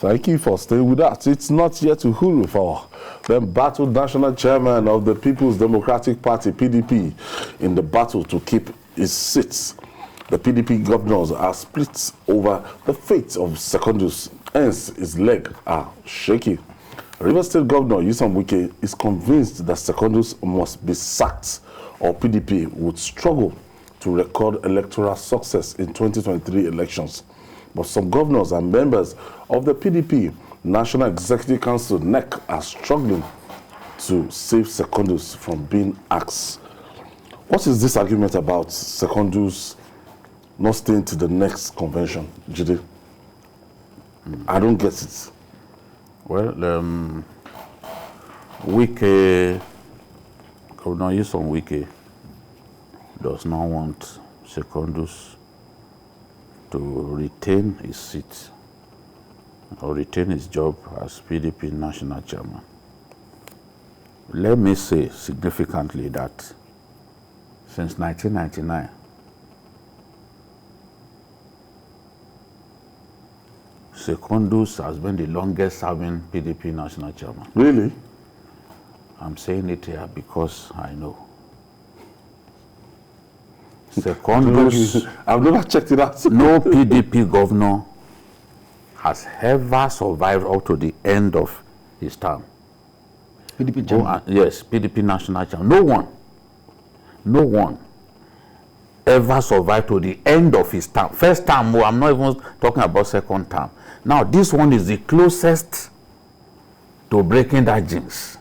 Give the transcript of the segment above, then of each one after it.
Thank you for staying with us. It's not yet to Hulu for the battled national chairman of the People's Democratic Party, PDP, in the battle to keep his seats. The PDP governors are split over the fate of Secondus, hence his legs are shaky. Rivers State Governor Wike is convinced that Secondus must be sacked or PDP would struggle to record electoral success in 2023 elections. But some governors and members of the PDP National Executive Council, NEC, are struggling to save Secondus from being axed. What is this argument about Secondus not staying to the next convention, Jide? I don't get it. Well, Wike, Governor Wike does not want Secondus to retain his seat or retain his job as PDP national chairman. Let me say significantly that since 1999, Secondus has been the longest serving PDP national chairman. Really? I'm saying it here because I know. Secondus, I've never checked it out. no PDP governor has ever survived up to the end of his term. PDP chairman? Yes, PDP national chairman. No one ever survived to the end of his term. First term, I'm not even talking about second term. Now, this one is the closest to breaking that jinx.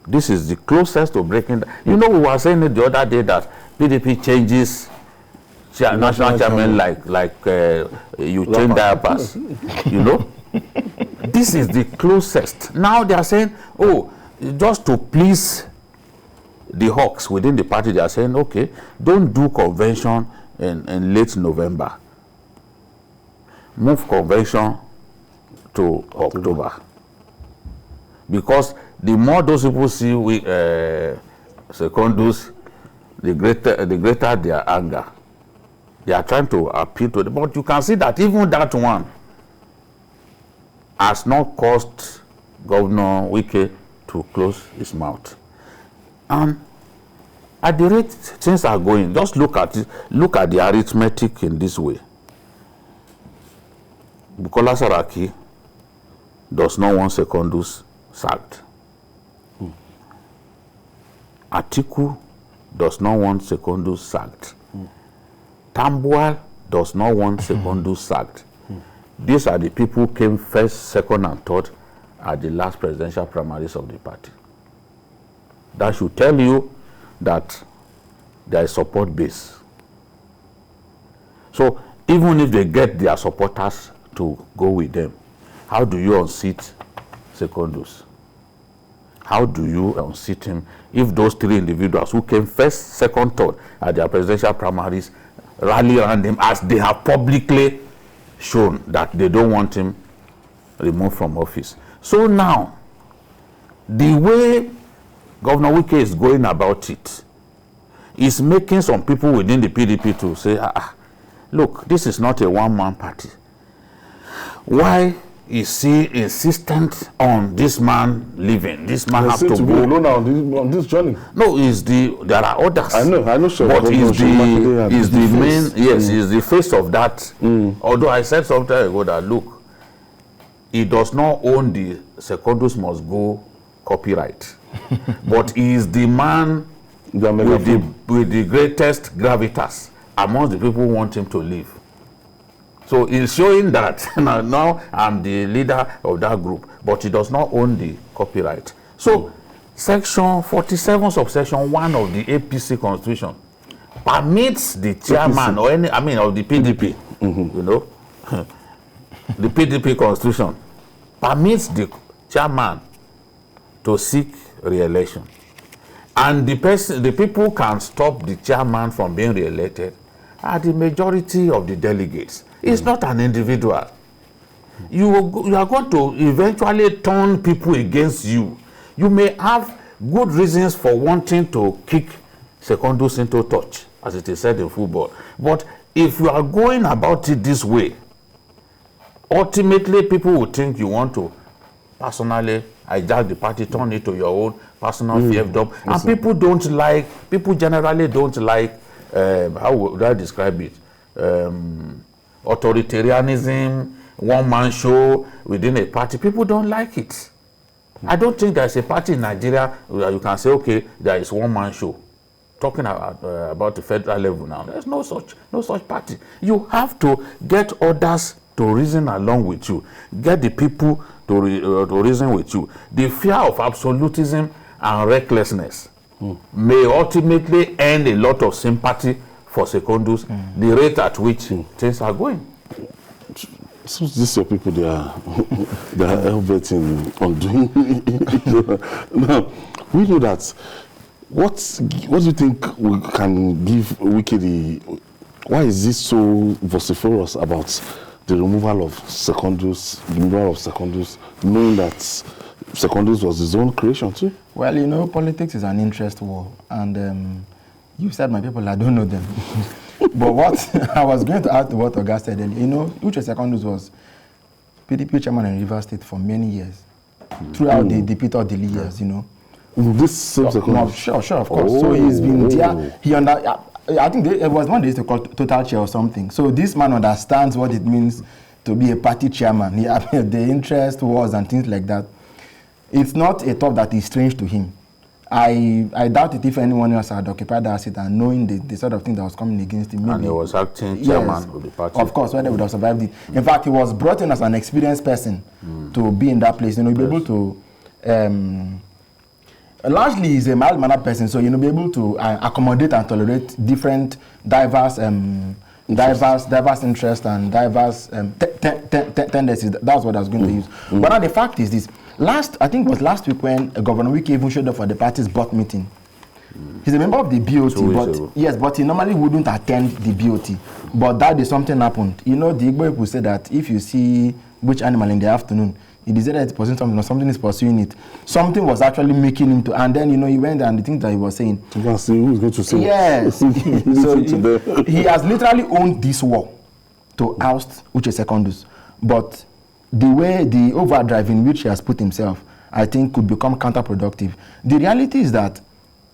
This is the closest to breaking that. You know, we were saying it the other day that PDP changes national chairman like you change diapers. You know? This is the closest. Now they are saying, oh, just to please the hawks within the party, they are saying, okay, don't do convention in late November. Move convention to October. Because the more those people see Secondus, the greater their anger. They are trying to appeal to them. But you can see that even that one has not caused Governor Wike to close his mouth. And at the rate things are going, just look at it, look at the arithmetic in this way. Bukola Saraki does not want Secondus sacked. Atiku does not want Secondus sacked. Tambuwal does not want Secondus sacked. These are the people who came first, second, and third at the last presidential primaries of the party. That should tell you that there is support base. So even if they get their supporters to go with them, how do you unseat Secondus? How do you unseat him if those three individuals who came first, second, third at their presidential primaries rally around him as they have publicly shown that they don't want him removed from office? So now, the way Governor Wike is going about it is making some people within the PDP to say, look, this is not a one-man party. Why is he insistent on this man leaving? This man has to be go alone on this journey. No, there are others. I know, sir. But he's the main, yes, he's the face of that. Although I said some time ago that, look, he does not own the Secondus must go copyright. But he is the man with the greatest gravitas amongst the people who want him to leave. So he's showing that now I'm the leader of that group, but he does not own the copyright. So Section 47 subsection 1 of the APC Constitution permits the chairman or any, of the PDP, you know, the PDP Constitution permits the chairman to seek re-election. And the people can stop the chairman from being re-elected are the majority of the delegates. It's not an individual. You are going to eventually turn people against you. You may have good reasons for wanting to kick Secondus into touch, as it is said in football. But if you are going about it this way, ultimately people will think you want to personally hijack the party, turn it to your own personal fiefdom. And people generally don't like, how would I describe it? Authoritarianism, one-man show within a party. People don't like it. I don't think there's a party in Nigeria where you can say, okay, there is one-man show. Talking about the federal level now, there's no such party. You have to get others to reason along with you. Get the people to reason with you. The fear of absolutism and recklessness may ultimately earn a lot of sympathy for Secondus, the rate at which things are going. So these are people they are helping on doing. Now, we know that. What do you think we can give Wiki why is this so vociferous about the removal of Secondus, knowing that Secondus was his own creation too? Well, you know, politics is an interest war, and you said my people, I don't know them. But what I was going to add to what Oga said earlier, you know, Uche Secondus was PDP chairman in Rivers State for many years, throughout the Peter Dili years, you know. This same Secondus? Sure, of course. So he's been there. I think it was one they used to call total chair or something. So this man understands what it means to be a party chairman. The interest wars and things like that. It's not a thought that is strange to him. I doubt it if anyone else had occupied that seat and knowing the sort of thing that was coming against him. Maybe, and he was acting chairman of the party. Of course, whether they would have survived it. In fact, he was brought in as an experienced person to be in that place. You know, be able to. Largely, he's a mild-mannered person, so be able to accommodate and tolerate different, diverse interests and diverse tendencies. That's what I was going to use. But now the fact is this: I think it was last week when Governor Wike even showed up for the party's board meeting. He's a member of the BOT, but he normally wouldn't attend the BOT. But that day something happened. You know, the Igbo people say that if you see which animal in the afternoon, he decided to pursue something, or something is pursuing it. Something was actually making him to, and then he went and the things that he was saying. You can see who's going to say. Yes. So he has literally owned this war to oust Uche Secondus. But the overdrive in which he has put himself, I think, could become counterproductive. The reality is that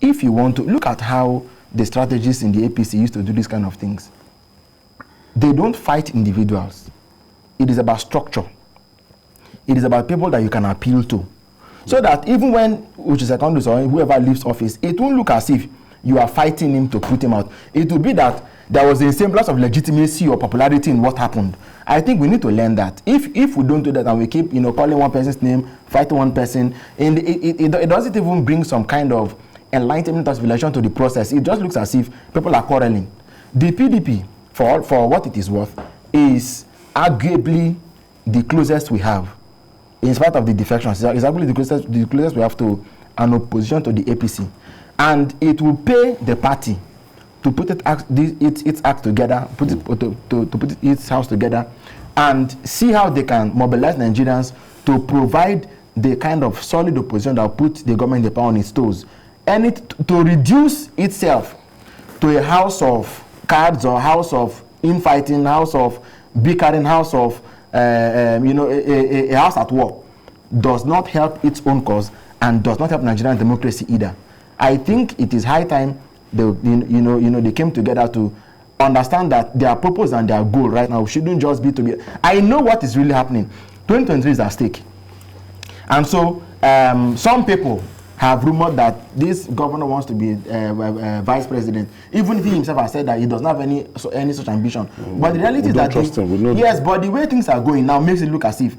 if you want to look at how the strategists in the APC used to do these kind of things, they don't fight individuals. It is about structure. It is about people that you can appeal to. So that even when Uche Secondus or whoever leaves office, it won't look as if you are fighting him to put him out. It will be that there was a semblance of legitimacy or popularity in what happened. I think we need to learn that. If we don't do that and we keep calling one person's name, fighting one person, and it doesn't even bring some kind of enlightenment or civilization to the process. It just looks as if people are quarreling. The PDP, for what it is worth, is arguably the closest we have. In spite of the defections, it's actually the closest we have to an opposition to the APC. And it will pay the party to put its act together, to put its house together, and see how they can mobilize Nigerians to provide the kind of solid opposition that will put the government in the power on its toes. And to reduce itself to a house of cards or house of infighting, house of bickering, house of a house at war, does not help its own cause and does not help Nigerian democracy either. I think it is high time they came together to understand that their purpose and their goal right now shouldn't just be to be. I know what is really happening. 2023 is at stake, and so some people have rumored that this governor wants to be vice president, even if he himself has said that he does not have any such ambition. But the reality is that yes, but the way things are going now makes it look as if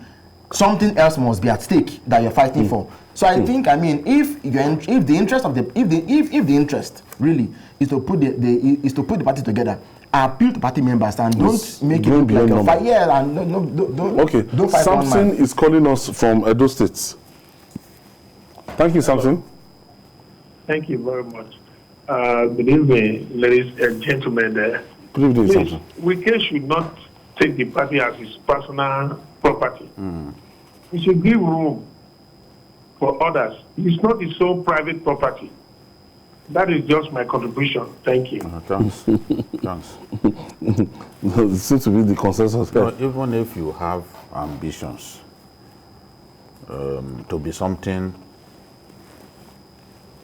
something else must be at stake that you're fighting for. So I think, if the interest really is to put the party together, appeal to party members and don't make it look like a fight. Yeah, and don't fight. Samson is calling us from Edo State. Thank you, Samson. Thank you very much. Good evening, ladies and gentlemen. Good evening, Samson. Wike should not take the party as his personal property. He should give room for others. It's not his own private property. That is just my contribution. Thank you. Thanks. Thanks. It seems to be the consensus. No, even if you have ambitions to be something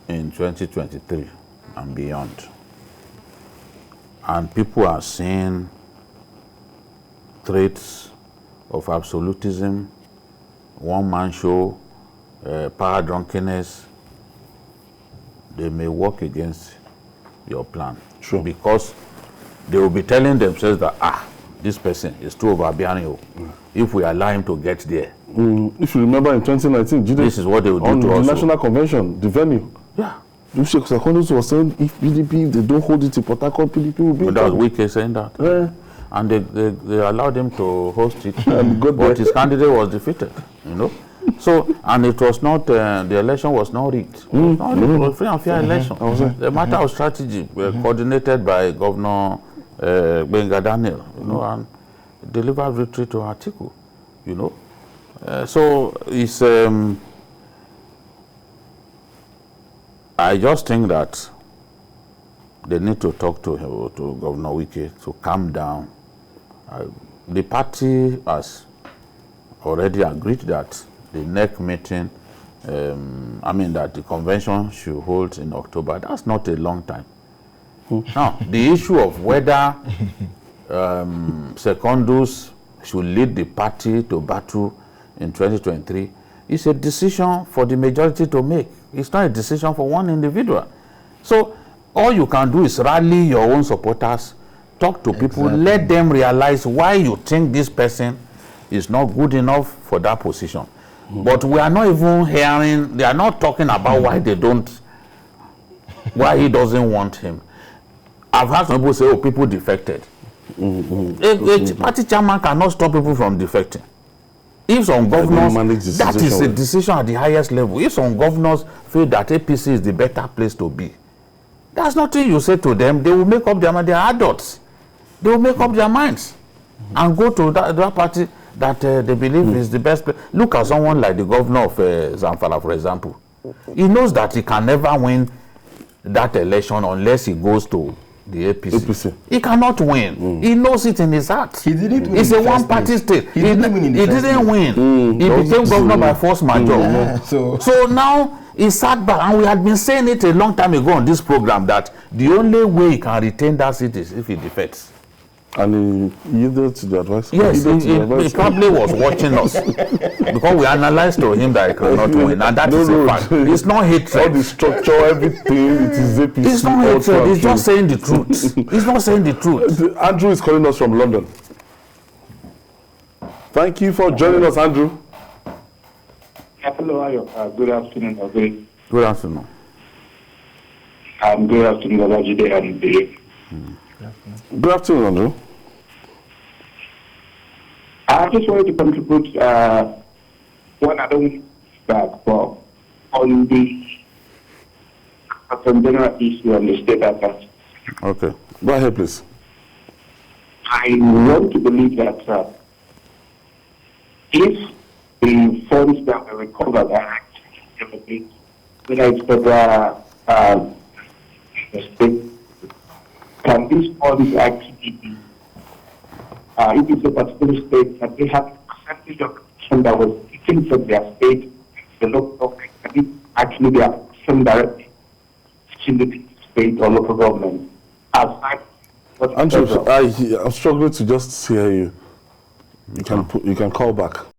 in 2023 and beyond, and people are seeing traits of absolutism, one-man show, power drunkenness, they may work against your plan. Sure. Because they will be telling themselves that, this person is too overbearing. If we allow him to get there. If you remember in 2019, this is what they will do on to the us. National Convention, the venue. Yeah. Secondus was saying if PDP, they don't hold it in Port Harcourt, PDP will be. That was Wike saying that. Yeah. And they allowed him to host it. But But his candidate was defeated, you know. So, and it was not, the election was not rigged. It was a free and fair election. The matter of strategy coordinated by Governor Benga Daniel, you know, and delivered victory to Atiku, you know. So, it's, I just think that they need to talk to Governor Wike to calm down. The party has already agreed that the next meeting, that the convention should hold in October. That's not a long time. Now, the issue of whether Secondus should lead the party to battle in 2023 is a decision for the majority to make. It's not a decision for one individual. So, all you can do is rally your own supporters, talk to people, let them realize why you think this person is not good enough for that position. But we are not even hearing, they are not talking about why they don't, why he doesn't want him. I've heard some people say, people defected. A party chairman cannot stop people from defecting. If some governors, that is a decision at the highest level. If some governors feel that APC is the better place to be, that's nothing you say to them. They will make up their mind. They are adults. They will make up their minds and go to that party that they believe is the best place. Look at someone like the governor of Zamfara, for example. He knows that he can never win that election unless he goes to the APC. He cannot win. He knows it in his heart. He didn't win. It's a one-party state. He didn't win. He became governor by force majeure. So now he sat back, and we had been saying it a long time ago on this program that the only way he can retain that seat is if he defects. And he yielded to the advice? Yes, he probably was watching us because we analyzed to him that he cannot win, and that is a fact. It's not hatred. All the structure, everything, it is APC. It's not hatred, it's just saying the truth. He's not saying the truth. Andrew is calling us from London. Thank you for joining us, Andrew. Hello, Ayo. Good afternoon, Abate. Good afternoon. Good afternoon, Olajide and Dave. Good afternoon, Andrew. I just wanted to contribute one I don't back, but on the general issue on the state affairs. Okay. Go ahead, please. I want to believe that if the funds that were recovered are actually whether it's for the state, can these funds actually be, if it's a particular state, that they have a percentage of the person that was taken from their state, the local government, can it actually be a person directly in the state or local government? Aside Andrew, I'm struggling to just hear you. You can call back.